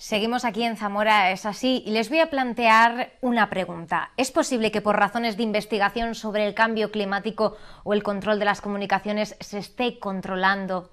Seguimos aquí en Zamora, es así, y les voy a plantear una pregunta. ¿Es posible que por razones de investigación sobre el cambio climático o el control de las comunicaciones se esté contaminando,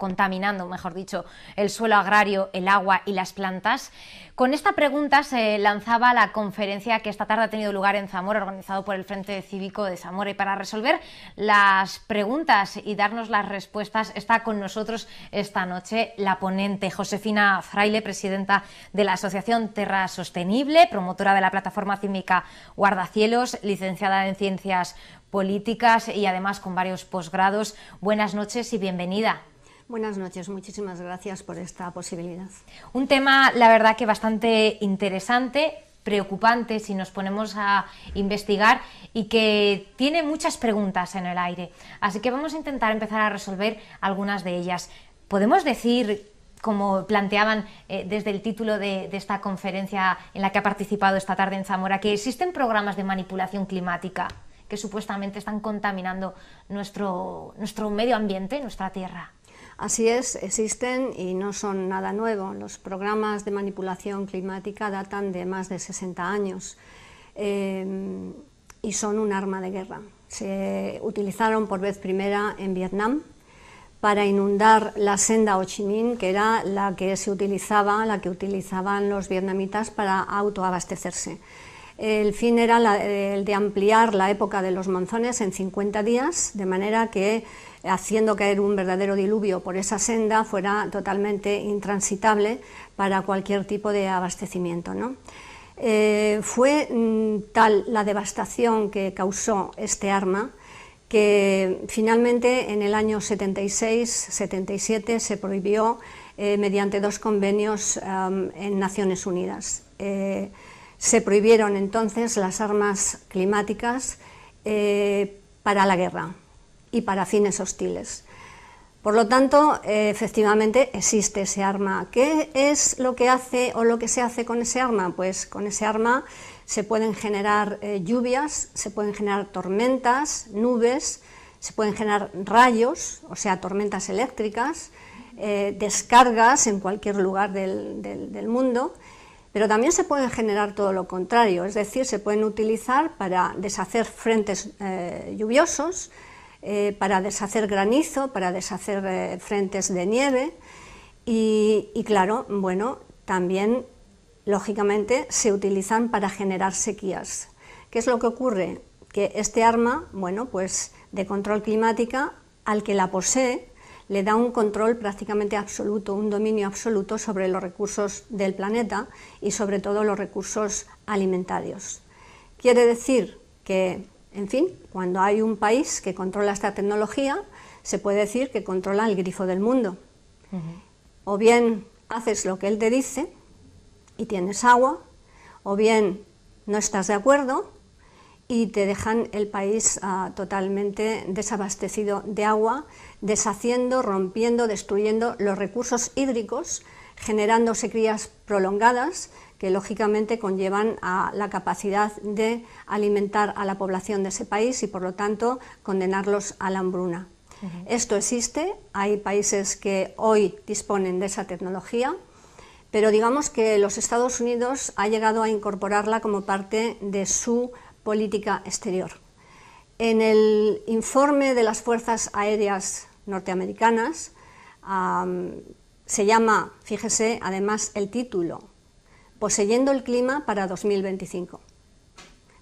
mejor dicho, el suelo agrario, el agua y las plantas? Con esta pregunta se lanzaba la conferencia que esta tarde ha tenido lugar en Zamora, organizado por el Frente Cívico de Zamora, y para resolver las preguntas y darnos las respuestas está con nosotros esta noche la ponente Josefina Fraile, presidenta de la Asociación Terra Sostenible, promotora de la plataforma cívica Guardacielos, licenciada en Ciencias Políticas y además con varios posgrados. Buenas noches y bienvenida. Buenas noches, muchísimas gracias por esta posibilidad. Un tema, la verdad, que bastante interesante, preocupante si nos ponemos a investigar y que tiene muchas preguntas en el aire. Así que vamos a intentar empezar a resolver algunas de ellas. ¿Podemos decir, como planteaban desde el título de esta conferencia en la que ha participado esta tarde en Zamora, que existen programas de manipulación climática que supuestamente están contaminando nuestro medio ambiente, nuestra tierra? Así es, existen y no son nada nuevo. Los programas de manipulación climática datan de más de 60 años y son un arma de guerra. Se utilizaron por vez primera en Vietnam para inundar la senda Ho Chi Minh, que era la que utilizaban los vietnamitas para autoabastecerse. El fin era el de ampliar la época de los monzones en 50 días, de manera que, haciendo caer un verdadero diluvio por esa senda, fuera totalmente intransitable para cualquier tipo de abastecimiento, ¿no? Fue tal la devastación que causó este arma que finalmente en el año 76-77 se prohibió mediante dos convenios en Naciones Unidas. Se prohibieron entonces las armas climáticas para la guerra y para fines hostiles. Por lo tanto, efectivamente existe ese arma. ¿Qué es lo que hace o lo que se hace con ese arma? Pues con ese arma se pueden generar lluvias, se pueden generar tormentas, nubes, se pueden generar rayos, o sea, tormentas eléctricas, descargas en cualquier lugar del mundo. Pero también se pueden generar todo lo contrario, es decir, se pueden utilizar para deshacer frentes lluviosos, para deshacer granizo, para deshacer frentes de nieve y claro, bueno, también lógicamente se utilizan para generar sequías. ¿Qué es lo que ocurre? Que este arma, bueno, pues de control climática, al que la posee, le da un control prácticamente absoluto, un dominio absoluto sobre los recursos del planeta y sobre todo los recursos alimentarios. Quiere decir que, en fin, cuando hay un país que controla esta tecnología, se puede decir que controla el grifo del mundo. O bien haces lo que él te dice y tienes agua, o bien no estás de acuerdo y te dejan el país totalmente desabastecido de agua, deshaciendo, rompiendo, destruyendo los recursos hídricos, generando sequías prolongadas que lógicamente conllevan a la capacidad de alimentar a la población de ese país y por lo tanto condenarlos a la hambruna. Esto existe, hay países que hoy disponen de esa tecnología, pero digamos que los Estados Unidos ha llegado a incorporarla como parte de su política exterior. En el informe de las Fuerzas Aéreas norteamericanas se llama, fíjese además el título, Poseyendo el clima para 2025.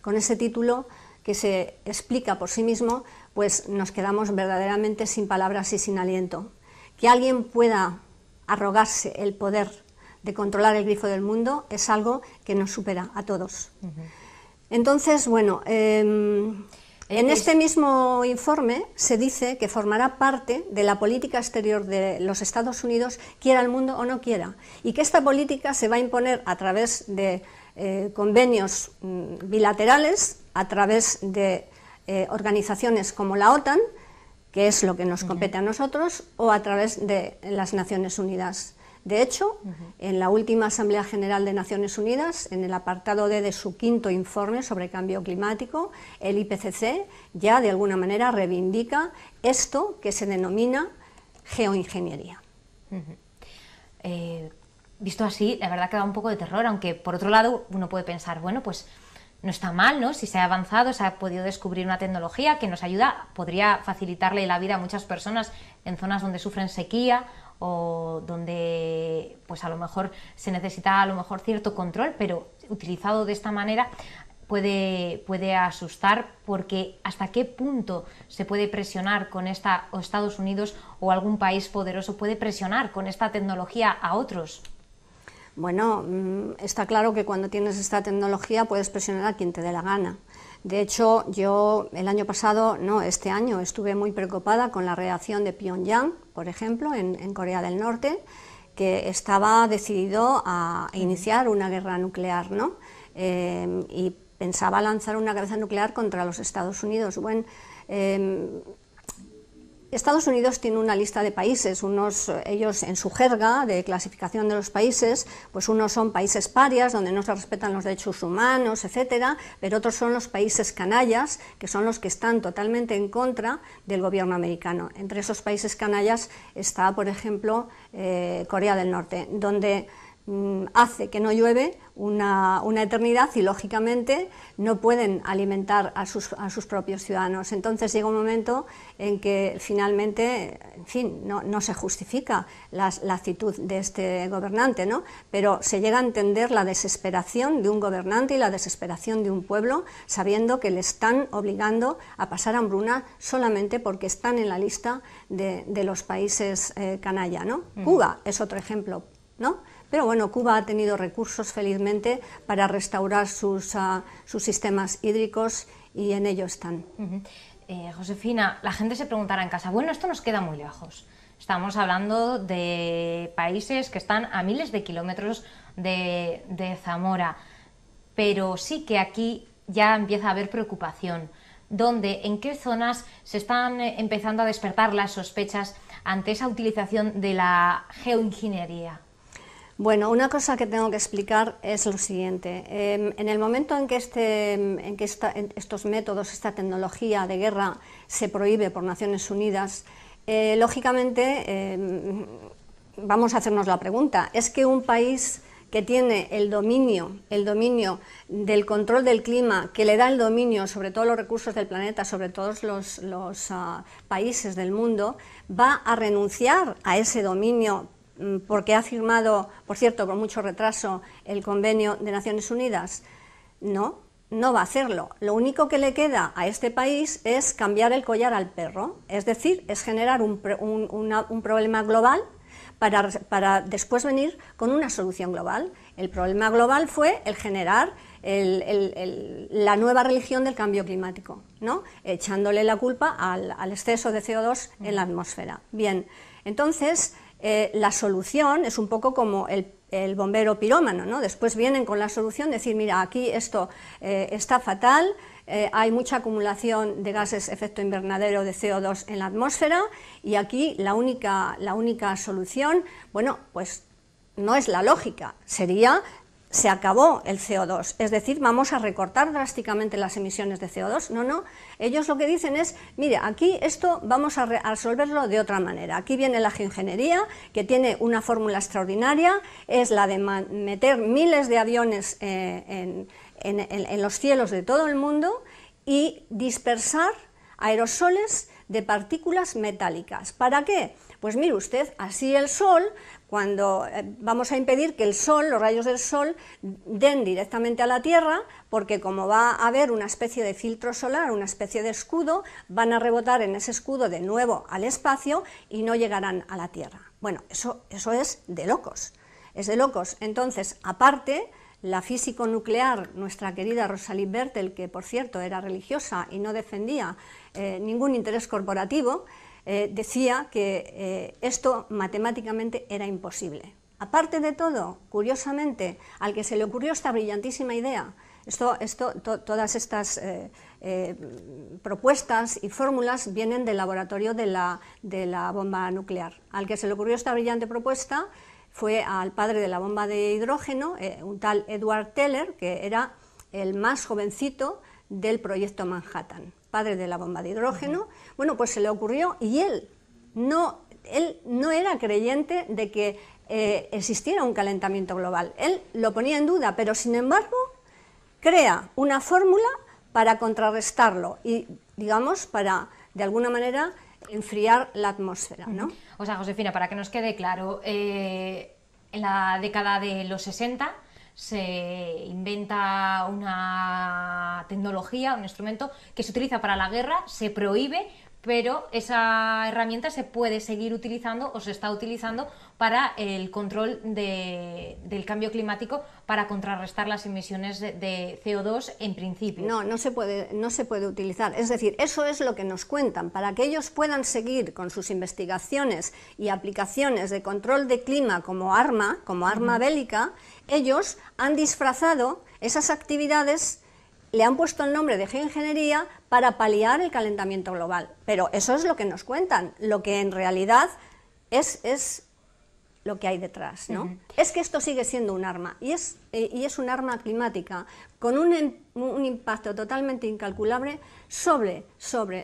Con ese título, que se explica por sí mismo, pues nos quedamos verdaderamente sin palabras y sin aliento. Que alguien pueda arrogarse el poder de controlar el grifo del mundo es algo que nos supera a todos. Entonces, bueno, en este mismo informe se dice que formará parte de la política exterior de los Estados Unidos, quiera el mundo o no quiera, y que esta política se va a imponer a través de convenios bilaterales, a través de organizaciones como la OTAN, que es lo que nos compete a nosotros, o a través de las Naciones Unidas. De hecho, en la última Asamblea General de Naciones Unidas, en el apartado D de su quinto informe sobre cambio climático, el IPCC ya de alguna manera reivindica esto que se denomina geoingeniería. visto así, la verdad que da un poco de terror, aunque por otro lado uno puede pensar, bueno, pues no está mal, ¿no? Si se ha avanzado, se ha podido descubrir una tecnología que nos ayuda, podría facilitarle la vida a muchas personas en zonas donde sufren sequía o donde pues a lo mejor se necesita cierto control, pero utilizado de esta manera puede asustar, porque hasta qué punto se puede presionar con esta, o Estados Unidos o algún país poderoso puede presionar con esta tecnología a otros. Bueno, está claro que cuando tienes esta tecnología puedes presionar a quien te dé la gana. De hecho, yo el año pasado, no, este año, estuve muy preocupada con la reacción de Pyongyang, por ejemplo, en Corea del Norte, que estaba decidido a iniciar una guerra nuclear, ¿no? Y pensaba lanzar una cabeza nuclear contra los Estados Unidos. Bueno, Estados Unidos tiene una lista de países, ellos en su jerga de clasificación de los países, pues unos son países parias, donde no se respetan los derechos humanos, etcétera, pero otros son los países canallas, que son los que están totalmente en contra del gobierno americano. Entre esos países canallas está, por ejemplo, Corea del Norte, donde hace que no llueve una eternidad y lógicamente no pueden alimentar a sus propios ciudadanos. Entonces llega un momento en que finalmente, en fin, no se justifica la actitud de este gobernante, ¿no? Pero se llega a entender la desesperación de un gobernante y la desesperación de un pueblo, sabiendo que le están obligando a pasar hambruna solamente porque están en la lista de los países canalla, ¿no? Cuba es otro ejemplo, ¿no? Pero bueno, Cuba ha tenido recursos felizmente para restaurar sus sistemas hídricos y en ello están. Josefina, la gente se preguntará en casa, bueno, esto nos queda muy lejos. Estamos hablando de países que están a miles de kilómetros de Zamora, pero sí que aquí ya empieza a haber preocupación. ¿Dónde, en qué zonas se están empezando a despertar las sospechas ante esa utilización de la geoingeniería? Bueno, una cosa que tengo que explicar es lo siguiente. En el momento en que estos métodos, esta tecnología de guerra se prohíbe por Naciones Unidas, lógicamente vamos a hacernos la pregunta, ¿es que un país que tiene el dominio del control del clima, que le da el dominio sobre todos los recursos del planeta, sobre todos los países del mundo, va a renunciar a ese dominio porque ha firmado, por cierto, con mucho retraso, el convenio de Naciones Unidas? No, no va a hacerlo. Lo único que le queda a este país es cambiar el collar al perro, es decir, es generar un problema global para después venir con una solución global. El problema global fue el generar la nueva religión del cambio climático, ¿no? Echándole la culpa al exceso de CO2 en la atmósfera. Bien, entonces la solución es un poco como el bombero pirómano, ¿no? Después vienen con la solución, decir, mira, aquí esto está fatal, hay mucha acumulación de gases efecto invernadero de CO2 en la atmósfera y aquí la única solución, bueno, pues no es la lógica, sería: se acabó el CO2, es decir, vamos a recortar drásticamente las emisiones de CO2. No, ellos lo que dicen es, mire, aquí esto vamos a resolverlo de otra manera. Aquí viene la geoingeniería, que tiene una fórmula extraordinaria, es la de meter miles de aviones en los cielos de todo el mundo y dispersar aerosoles de partículas metálicas. ¿Para qué? Pues mire usted, así el Sol, cuando vamos a impedir que el Sol, los rayos del Sol, den directamente a la Tierra, porque como va a haber una especie de filtro solar, una especie de escudo, van a rebotar en ese escudo de nuevo al espacio y no llegarán a la Tierra. Bueno, eso es de locos, es de locos. Entonces, aparte, la físico nuclear, nuestra querida Rosalind Bertel, que por cierto era religiosa y no defendía ningún interés corporativo, decía que esto matemáticamente era imposible. Aparte de todo, curiosamente, al que se le ocurrió esta brillantísima idea, todas estas propuestas y fórmulas vienen del laboratorio de la bomba nuclear. Al que se le ocurrió esta brillante propuesta fue al padre de la bomba de hidrógeno, un tal Edward Teller, que era el más jovencito del proyecto Manhattan, padre de la bomba de hidrógeno. Bueno, pues se le ocurrió y él no era creyente de que existiera un calentamiento global. Él lo ponía en duda, pero sin embargo crea una fórmula para contrarrestarlo y, digamos, para, de alguna manera, enfriar la atmósfera, ¿no? O sea, Josefina, para que nos quede claro, en la década de los 60 se inventa una tecnología, un instrumento que se utiliza para la guerra, se prohíbe, pero esa herramienta se puede seguir utilizando o se está utilizando para el control del cambio climático, para contrarrestar las emisiones de CO2 en principio. No se puede utilizar. Es decir, eso es lo que nos cuentan. Para que ellos puedan seguir con sus investigaciones y aplicaciones de control de clima como arma bélica, ellos han disfrazado esas actividades, le han puesto el nombre de geoingeniería para paliar el calentamiento global. Pero eso es lo que nos cuentan. Lo que en realidad es lo que hay detrás, ¿no? Es que esto sigue siendo un arma, y es un arma climática con un impacto totalmente incalculable sobre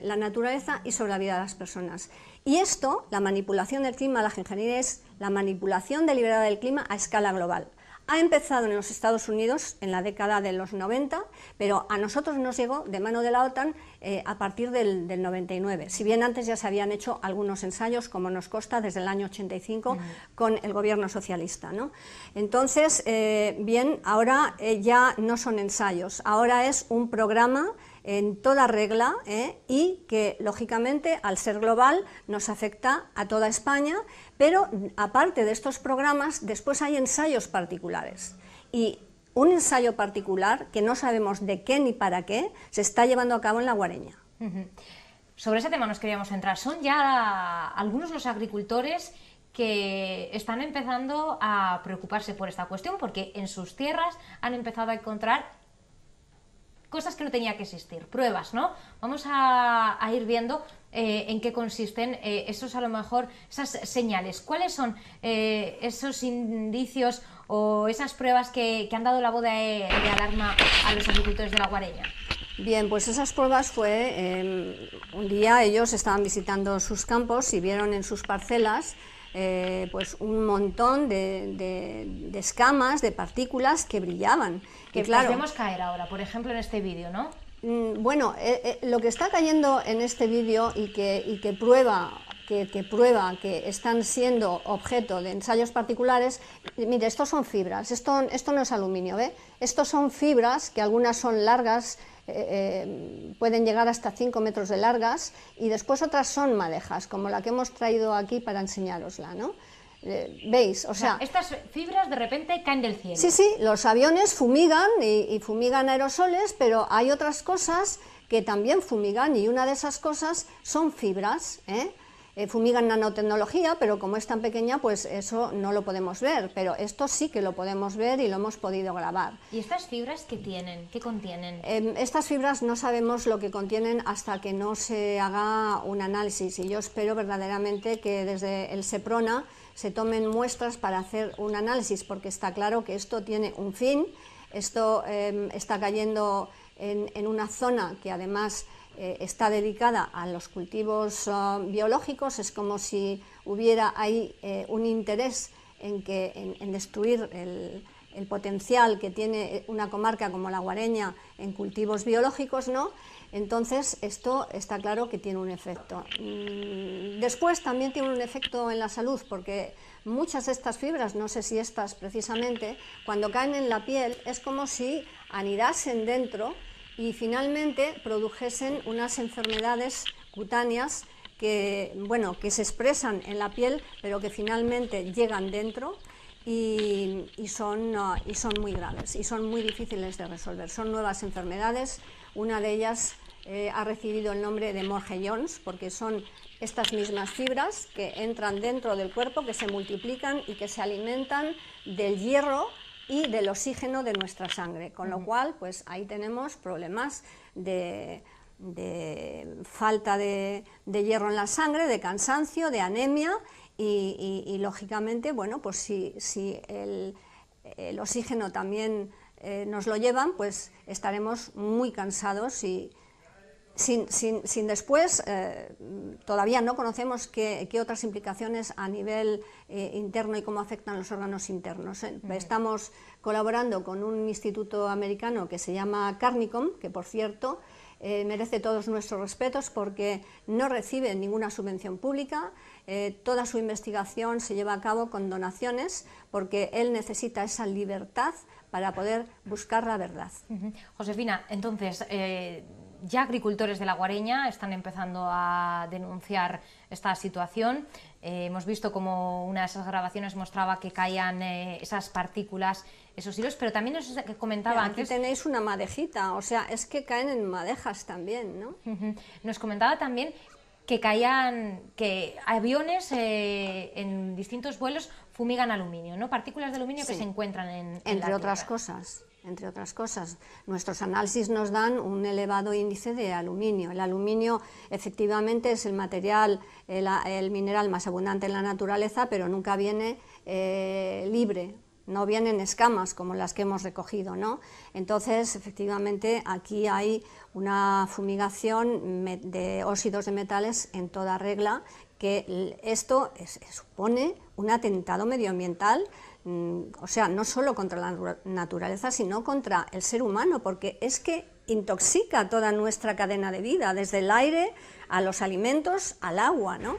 la naturaleza y sobre la vida de las personas. Y esto, la manipulación del clima, la geoingeniería, es la manipulación deliberada del clima a escala global. Ha empezado en los Estados Unidos en la década de los 90, pero a nosotros nos llegó de mano de la OTAN a partir del 99, si bien antes ya se habían hecho algunos ensayos, como nos consta, desde el año 85 con el gobierno socialista, ¿no? Entonces, bien, ahora ya no son ensayos, ahora es un programa en toda regla, y que lógicamente al ser global nos afecta a toda España, pero aparte de estos programas después hay ensayos particulares, y un ensayo particular que no sabemos de qué ni para qué se está llevando a cabo en La Guareña. Sobre ese tema nos queríamos centrar. Son ya algunos los agricultores que están empezando a preocuparse por esta cuestión, porque en sus tierras han empezado a encontrar cosas que no tenía que existir, pruebas, ¿no? Vamos a ir viendo en qué consisten esos, a lo mejor, esas señales. ¿Cuáles son esos indicios o esas pruebas que han dado la voz de alarma a los agricultores de La Guareña? Bien, pues esas pruebas fue, un día ellos estaban visitando sus campos y vieron en sus parcelas pues un montón de escamas, de partículas que brillaban. Que claro, podemos caer ahora, por ejemplo, en este vídeo, ¿no? Bueno, lo que está cayendo en este vídeo y que prueba que están siendo objeto de ensayos particulares, mire, estos son fibras, esto no es aluminio, ¿ve? Estos son fibras que algunas son largas, pueden llegar hasta 5 metros de largas, y después otras son madejas, como la que hemos traído aquí para enseñárosla, ¿no? ¿Veis? O sea, estas fibras de repente caen del cielo. Sí, los aviones fumigan y fumigan aerosoles, pero hay otras cosas que también fumigan, y una de esas cosas son fibras, fumigan nanotecnología, pero como es tan pequeña, pues eso no lo podemos ver, pero esto sí que lo podemos ver y lo hemos podido grabar. ¿Y estas fibras qué tienen? ¿Qué contienen? Estas fibras no sabemos lo que contienen hasta que no se haga un análisis, y yo espero verdaderamente que desde el SEPRONA se tomen muestras para hacer un análisis, porque está claro que esto tiene un fin. Esto está cayendo en una zona que además está dedicada a los cultivos biológicos. Es como si hubiera ahí un interés en destruir el potencial que tiene una comarca como La Guareña en cultivos biológicos, ¿no? Entonces, esto está claro que tiene un efecto. Después también tiene un efecto en la salud, porque muchas de estas fibras, no sé si estas precisamente, cuando caen en la piel es como si anidasen dentro y finalmente produjesen unas enfermedades cutáneas que, bueno, que se expresan en la piel, pero que finalmente llegan dentro y son muy graves y son muy difíciles de resolver. Son nuevas enfermedades. Una de ellas ha recibido el nombre de Morgellons, porque son estas mismas fibras que entran dentro del cuerpo, que se multiplican y que se alimentan del hierro y del oxígeno de nuestra sangre, con lo cual pues ahí tenemos problemas de falta de hierro en la sangre, de cansancio, de anemia y lógicamente, bueno, pues si el oxígeno también nos lo llevan, pues estaremos muy cansados y sin después, todavía no conocemos qué otras implicaciones a nivel interno y cómo afectan los órganos internos. Estamos colaborando con un instituto americano que se llama Carnicom, que por cierto merece todos nuestros respetos porque no recibe ninguna subvención pública, toda su investigación se lleva a cabo con donaciones porque él necesita esa libertad para poder buscar la verdad. Josefina, entonces, ya agricultores de La Guareña están empezando a denunciar esta situación. Hemos visto como una de esas grabaciones mostraba que caían esas partículas, esos hilos, pero también nos comentaba antes... Aquí tenéis una madejita, o sea, es que caen en madejas también, ¿no? Nos comentaba también que caían, que aviones en distintos vuelos fumigan aluminio, ¿no? Partículas de aluminio que se encuentran en entre la otras tierra. cosas. Entre otras cosas, nuestros análisis nos dan un elevado índice de aluminio. El aluminio efectivamente es el material, el mineral más abundante en la naturaleza, pero nunca viene libre, no vienen escamas como las que hemos recogido, ¿no? Entonces, efectivamente, aquí hay una fumigación de óxidos de metales en toda regla, que esto supone un atentado medioambiental, o sea, no solo contra la naturaleza, sino contra el ser humano, porque es que intoxica toda nuestra cadena de vida, desde el aire a los alimentos, al agua, ¿no?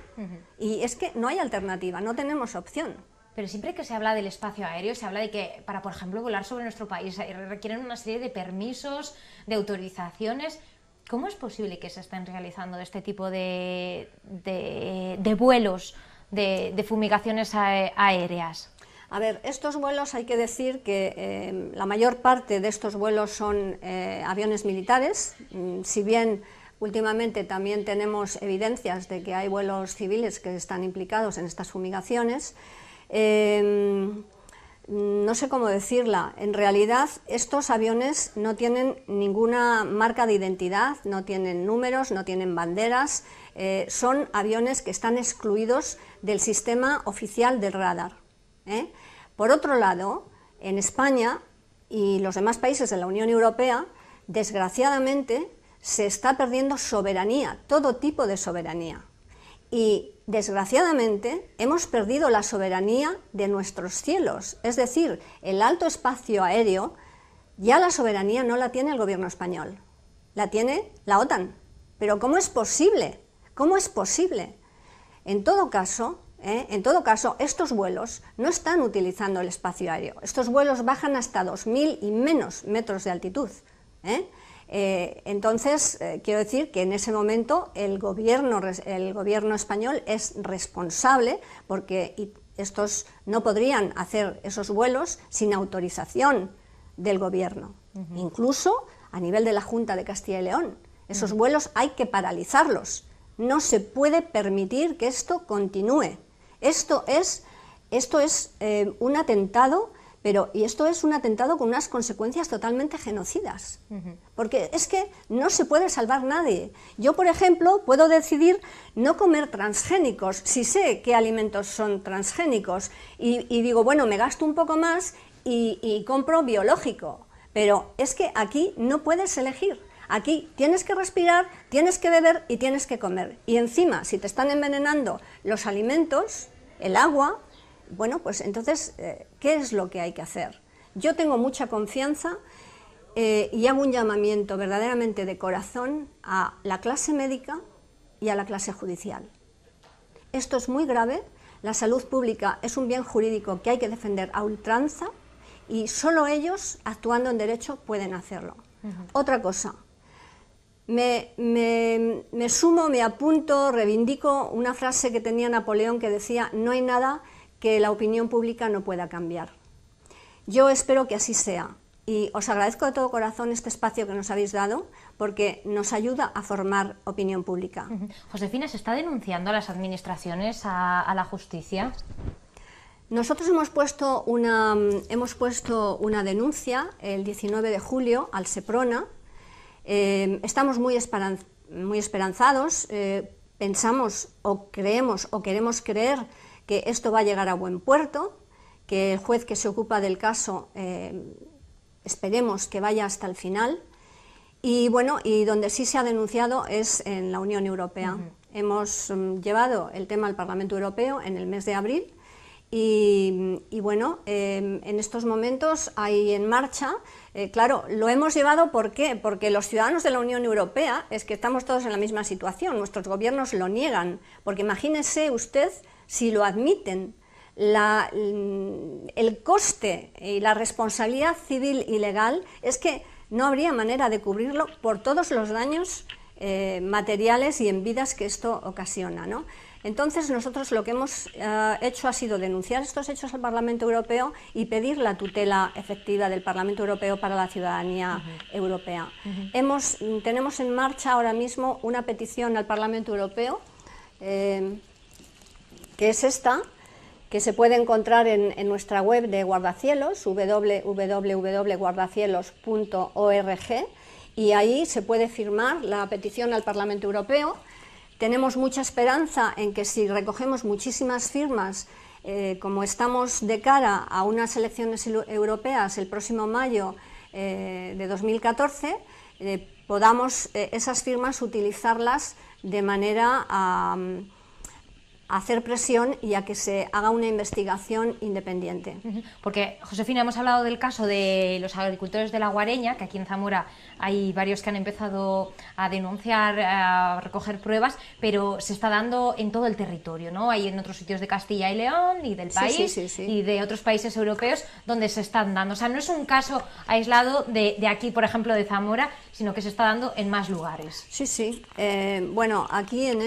Y es que no hay alternativa, no tenemos opción. Pero siempre que se habla del espacio aéreo, se habla de que para, por ejemplo, volar sobre nuestro país requieren una serie de permisos, de autorizaciones. ¿Cómo es posible que se estén realizando este tipo de vuelos, de fumigaciones aéreas? A ver, estos vuelos hay que decir que la mayor parte de estos vuelos son aviones militares, si bien últimamente también tenemos evidencias de que hay vuelos civiles que están implicados en estas fumigaciones. No sé cómo decirla, en realidad estos aviones no tienen ninguna marca de identidad, no tienen números, no tienen banderas, son aviones que están excluidos del sistema oficial del radar. Por otro lado, en España y los demás países de la Unión Europea, desgraciadamente se está perdiendo soberanía, todo tipo de soberanía. Y desgraciadamente hemos perdido la soberanía de nuestros cielos, es decir, el alto espacio aéreo, ya la soberanía no la tiene el gobierno español, la tiene la OTAN. Pero ¿cómo es posible? ¿Cómo es posible? En todo caso, estos vuelos no están utilizando el espacio aéreo, estos vuelos bajan hasta 2000 y menos metros de altitud. Entonces, quiero decir que en ese momento el gobierno español es responsable porque estos no podrían hacer esos vuelos sin autorización del gobierno, incluso a nivel de la Junta de Castilla y León. Esos vuelos hay que paralizarlos, no se puede permitir que esto continúe. Esto es un atentado. Y esto es un atentado con unas consecuencias totalmente genocidas, porque es que no se puede salvar nadie. Yo, por ejemplo, puedo decidir no comer transgénicos, si sé qué alimentos son transgénicos, y digo, bueno, me gasto un poco más y compro biológico, pero es que aquí no puedes elegir. Aquí tienes que respirar, tienes que beber y tienes que comer. Y encima, si te están envenenando los alimentos, el agua, bueno, pues entonces, ¿qué es lo que hay que hacer? Yo tengo mucha confianza y hago un llamamiento verdaderamente de corazón a la clase médica y a la clase judicial. Esto es muy grave, la salud pública es un bien jurídico que hay que defender a ultranza y solo ellos, actuando en derecho, pueden hacerlo. Otra cosa, me sumo, me apunto, reivindico una frase que tenía Napoleón que decía: no hay nada que la opinión pública no pueda cambiar. Yo espero que así sea y os agradezco de todo corazón este espacio que nos habéis dado porque nos ayuda a formar opinión pública. Josefina, ¿se está denunciando a las administraciones, a la justicia? Nosotros hemos puesto una denuncia el 19 de julio al Seprona. Estamos muy esperanzados, pensamos o creemos o queremos creer que esto va a llegar a buen puerto, que el juez que se ocupa del caso esperemos que vaya hasta el final Y bueno, y donde sí se ha denunciado es en la Unión Europea. Hemos llevado el tema al Parlamento Europeo en el mes de abril y bueno, en estos momentos hay en marcha, claro, lo hemos llevado ¿por qué? Porque los ciudadanos de la Unión Europea es que estamos todos en la misma situación, nuestros gobiernos lo niegan, porque imagínese usted si lo admiten, el coste y la responsabilidad civil y legal es que no habría manera de cubrirlo por todos los daños materiales y en vidas que esto ocasiona, ¿no? Entonces nosotros lo que hemos hecho ha sido denunciar estos hechos al Parlamento Europeo y pedir la tutela efectiva del Parlamento Europeo para la ciudadanía europea. Tenemos en marcha ahora mismo una petición al Parlamento Europeo, que es esta, que se puede encontrar en nuestra web de Guardacielos, www.guardacielos.org, y ahí se puede firmar la petición al Parlamento Europeo. Tenemos mucha esperanza en que si recogemos muchísimas firmas, como estamos de cara a unas elecciones europeas el próximo mayo de 2014, podamos esas firmas utilizarlas de manera a hacer presión y a que se haga una investigación independiente. Porque, Josefina, hemos hablado del caso de los agricultores de La Guareña, que aquí en Zamora hay varios que han empezado a denunciar, a recoger pruebas, pero se está dando en todo el territorio, ¿no? Hay en otros sitios de Castilla y León y del país y de otros países europeos donde se están dando. O sea, no es un caso aislado de aquí, por ejemplo, de Zamora, sino que se está dando en más lugares. Sí. Bueno, aquí en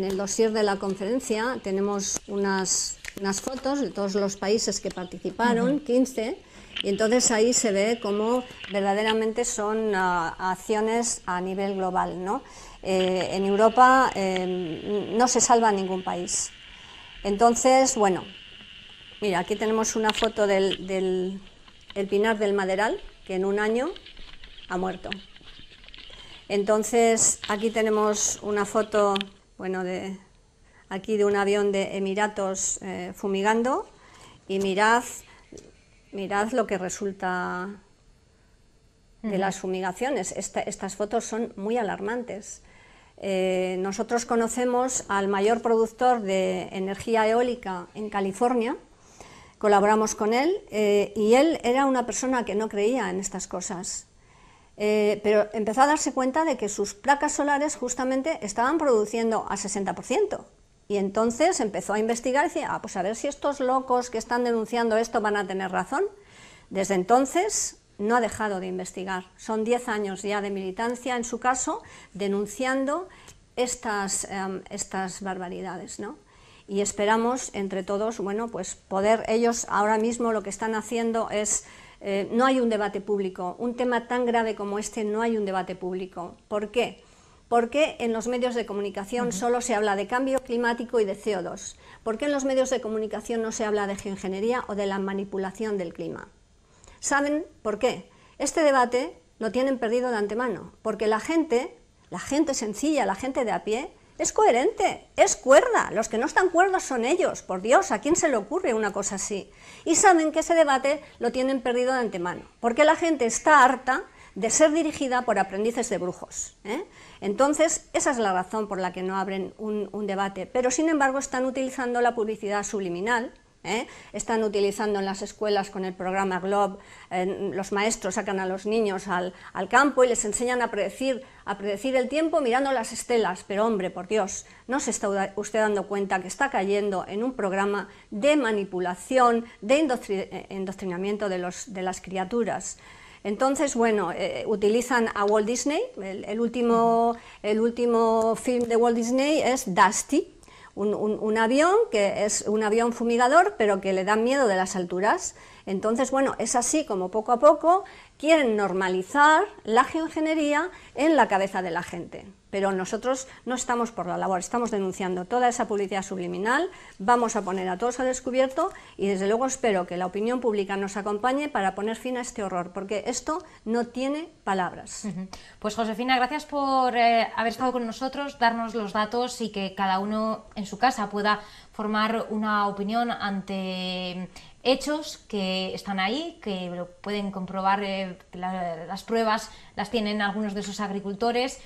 el dossier de la conferencia tenemos unas fotos de todos los países que participaron, 15, y entonces ahí se ve cómo verdaderamente son acciones a nivel global, ¿no? En Europa no se salva ningún país. Entonces, bueno, mira, aquí tenemos una foto del pinar del Maderal, que en un año ha muerto. Entonces, aquí tenemos una foto, bueno, de un avión de Emiratos fumigando, y mirad lo que resulta de las fumigaciones. Estas fotos son muy alarmantes. Nosotros conocemos al mayor productor de energía eólica en California, colaboramos con él, y él era una persona que no creía en estas cosas. Pero empezó a darse cuenta de que sus placas solares justamente estaban produciendo al 60%, y entonces empezó a investigar y decía, pues a ver si estos locos que están denunciando esto van a tener razón. Desde entonces no ha dejado de investigar, son 10 años ya de militancia en su caso, denunciando estas barbaridades, ¿no? Y esperamos entre todos, bueno, pues poder, ellos ahora mismo lo que están haciendo es, no hay un debate público, un tema tan grave como este no hay un debate público. ¿Por qué? Porque en los medios de comunicación solo se habla de cambio climático y de CO2. ¿Por qué en los medios de comunicación no se habla de geoingeniería o de la manipulación del clima? ¿Saben por qué? Este debate lo tienen perdido de antemano, porque la gente sencilla, la gente de a pie, es coherente, es cuerda. Los que no están cuerdos son ellos, por Dios, ¿a quién se le ocurre una cosa así? Y saben que ese debate lo tienen perdido de antemano, porque la gente está harta de ser dirigida por aprendices de brujos, ¿eh? Entonces, esa es la razón por la que no abren un debate, pero sin embargo están utilizando la publicidad subliminal, están utilizando en las escuelas con el programa GLOB, los maestros sacan a los niños al campo y les enseñan a predecir el tiempo mirando las estelas, pero hombre, por Dios, ¿no se está usted dando cuenta que está cayendo en un programa de manipulación, de indoctrinamiento de las criaturas? Entonces, bueno, utilizan a Walt Disney, el último film de Walt Disney es Dusty, un avión que es un avión fumigador, pero que le da miedo de las alturas. Entonces, bueno, es así como poco a poco quieren normalizar la geoingeniería en la cabeza de la gente. Pero nosotros no estamos por la labor, estamos denunciando toda esa publicidad subliminal, vamos a poner a todos a descubierto y desde luego espero que la opinión pública nos acompañe para poner fin a este horror, porque esto no tiene palabras. Pues Josefina, gracias por haber estado con nosotros, darnos los datos y que cada uno en su casa pueda formar una opinión ante hechos que están ahí, que lo pueden comprobar, las pruebas las tienen algunos de esos agricultores,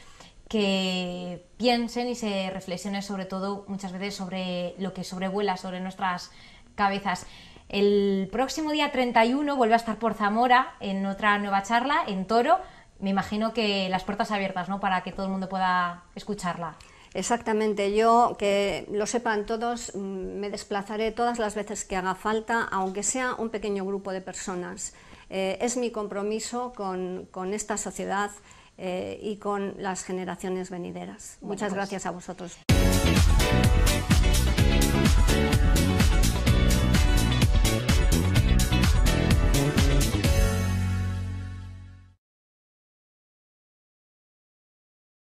que piensen y se reflexionen sobre todo muchas veces sobre lo que sobrevuela sobre nuestras cabezas. El próximo día 31 vuelve a estar por Zamora en otra nueva charla, en Toro. Me imagino que las puertas abiertas, ¿no?, para que todo el mundo pueda escucharla. Exactamente, yo, que lo sepan todos, me desplazaré todas las veces que haga falta, aunque sea un pequeño grupo de personas. Es mi compromiso con esta sociedad y con las generaciones venideras. Muchas gracias a vosotros.